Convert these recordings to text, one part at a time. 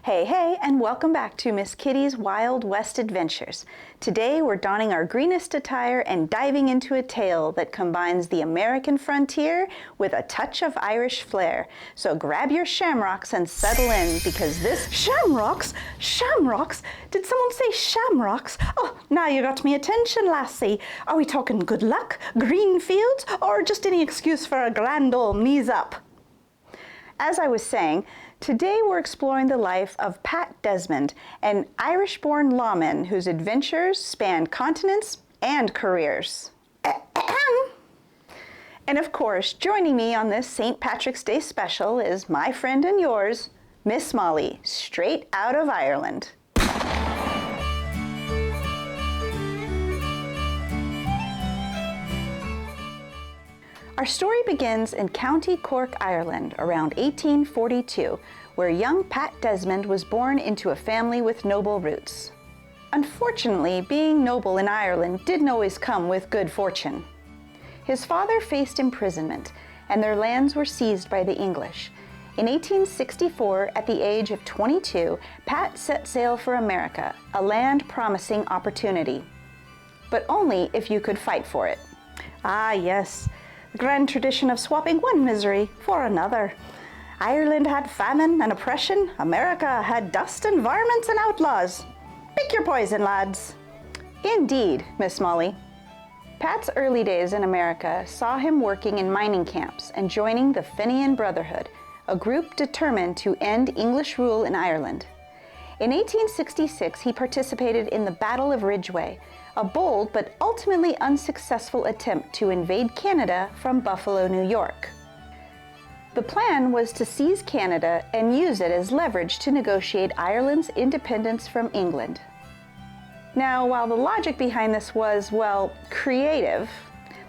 Hey, hey, and welcome back to Miss Kitty's Wild West Adventures. Today we're donning our greenest attire and diving into a tale that combines the American frontier with a touch of Irish flair. So grab your shamrocks and settle in, because this— Shamrocks? Shamrocks? Did someone say shamrocks? Oh, now you got me attention, lassie. Are we talking good luck, green fields, or just any excuse for a grand old knees up? As I was saying, today we're exploring the life of Pat Desmond, an Irish-born lawman whose adventures span continents and careers. And of course, joining me on this St. Patrick's Day special is my friend and yours, Miss Molly, straight out of Ireland. Our story begins in County Cork, Ireland, around 1842, where young Pat Desmond was born into a family with noble roots. Unfortunately, being noble in Ireland didn't always come with good fortune. His father faced imprisonment, and their lands were seized by the English. In 1864, at the age of 22, Pat set sail for America, a land promising opportunity. But only if you could fight for it. Ah, yes. The grand tradition of swapping one misery for another. Ireland had famine and oppression. America had dust and varmints and outlaws. Pick your poison, lads. Indeed, Miss Molly. Pat's early days in America saw him working in mining camps and joining the Fenian Brotherhood, a group determined to end English rule in Ireland. In 1866, he participated in the Battle of Ridgeway, a bold but ultimately unsuccessful attempt to invade Canada from Buffalo, New York. The plan was to seize Canada and use it as leverage to negotiate Ireland's independence from England. Now, while the logic behind this was, well, creative,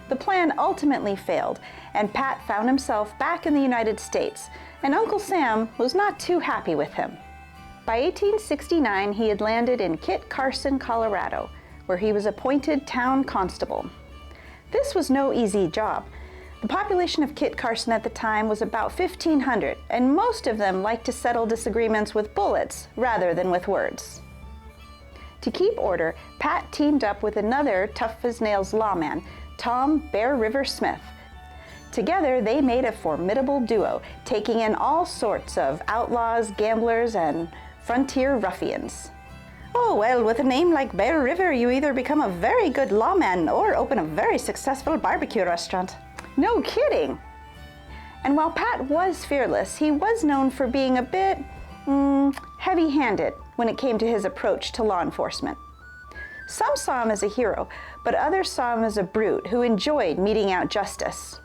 the plan ultimately failed, and Pat found himself back in the United States, and Uncle Sam was not too happy with him. By 1869, he had landed in Kit Carson, Colorado, where he was appointed town constable. This was no easy job. The population of Kit Carson at the time was about 1,500, and most of them liked to settle disagreements with bullets rather than with words. To keep order, Pat teamed up with another tough-as-nails lawman, Tom Bear River Smith. Together, they made a formidable duo, taking in all sorts of outlaws, gamblers, and frontier ruffians. Oh, well, with a name like Bear River, you either become a very good lawman or open a very successful barbecue restaurant. No kidding! And while Pat was fearless, he was known for being a bit heavy-handed when it came to his approach to law enforcement. Some saw him as a hero, but others saw him as a brute who enjoyed meting out justice.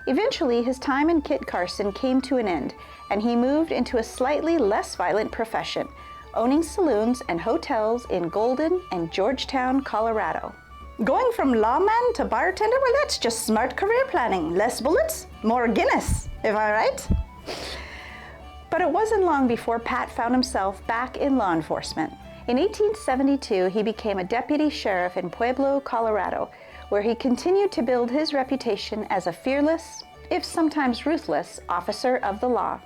Eventually, his time in Kit Carson came to an end, and he moved into a slightly less violent profession, owning saloons and hotels in Golden and Georgetown, Colorado. Going from lawman to bartender, well, that's just smart career planning. Less bullets, more Guinness, if I'm right. But it wasn't long before Pat found himself back in law enforcement. In 1872, he became a deputy sheriff in Pueblo, Colorado, where he continued to build his reputation as a fearless, if sometimes ruthless, officer of the law.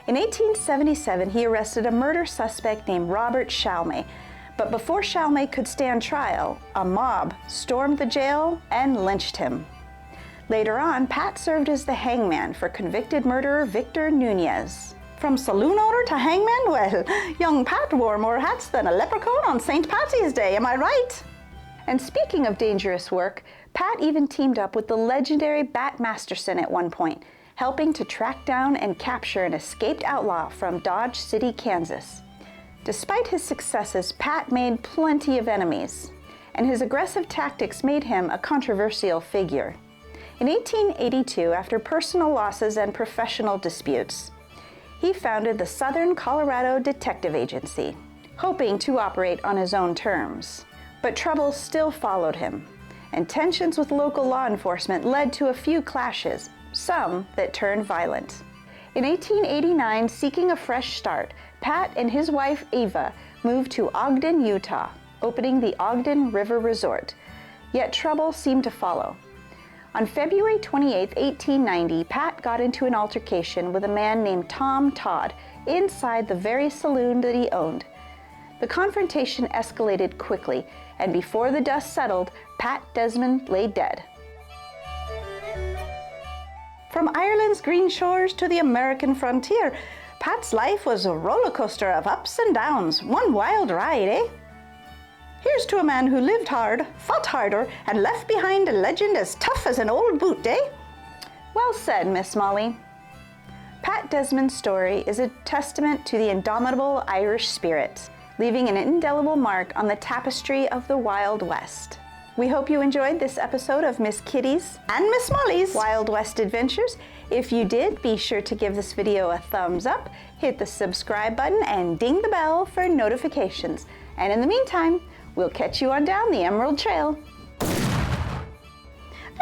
In 1877, he arrested a murder suspect named Robert Shalmay, but before Shalmay could stand trial, a mob stormed the jail and lynched him. Later on, Pat served as the hangman for convicted murderer Victor Nunez. From saloon owner to hangman? Well, young Pat wore more hats than a leprechaun on St. Patty's Day, am I right? And speaking of dangerous work, Pat even teamed up with the legendary Bat Masterson at one point, helping to track down and capture an escaped outlaw from Dodge City, Kansas. Despite his successes, Pat made plenty of enemies, and his aggressive tactics made him a controversial figure. In 1882, after personal losses and professional disputes, he founded the Southern Colorado Detective Agency, hoping to operate on his own terms. But trouble still followed him, and tensions with local law enforcement led to a few clashes, some that turned violent. In 1889, seeking a fresh start, Pat and his wife Eva moved to Ogden, Utah, opening the Ogden River Resort. Yet trouble seemed to follow. On February 28, 1890, Pat got into an altercation with a man named Tom Todd, inside the very saloon that he owned. The confrontation escalated quickly, and before the dust settled, Pat Desmond lay dead. From Ireland's green shores to the American frontier, Pat's life was a roller coaster of ups and downs, one wild ride, eh? Here's to a man who lived hard, fought harder, and left behind a legend as tough as an old boot, eh? Well said, Miss Molly. Pat Desmond's story is a testament to the indomitable Irish spirit, leaving an indelible mark on the tapestry of the Wild West. We hope you enjoyed this episode of Miss Kitty's And Miss Molly's Wild West Adventures. If you did, be sure to give this video a thumbs up, hit the subscribe button, and ding the bell for notifications. And in the meantime, we'll catch you on down the Emerald Trail.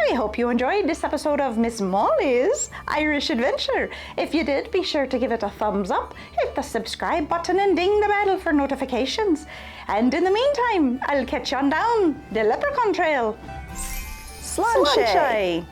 I hope you enjoyed this episode of Miss Molly's Irish Adventure. If you did, be sure to give it a thumbs up, hit the subscribe button, and ding the bell for notifications. And in the meantime, I'll catch you on down the Leprechaun Trail. Sláinte!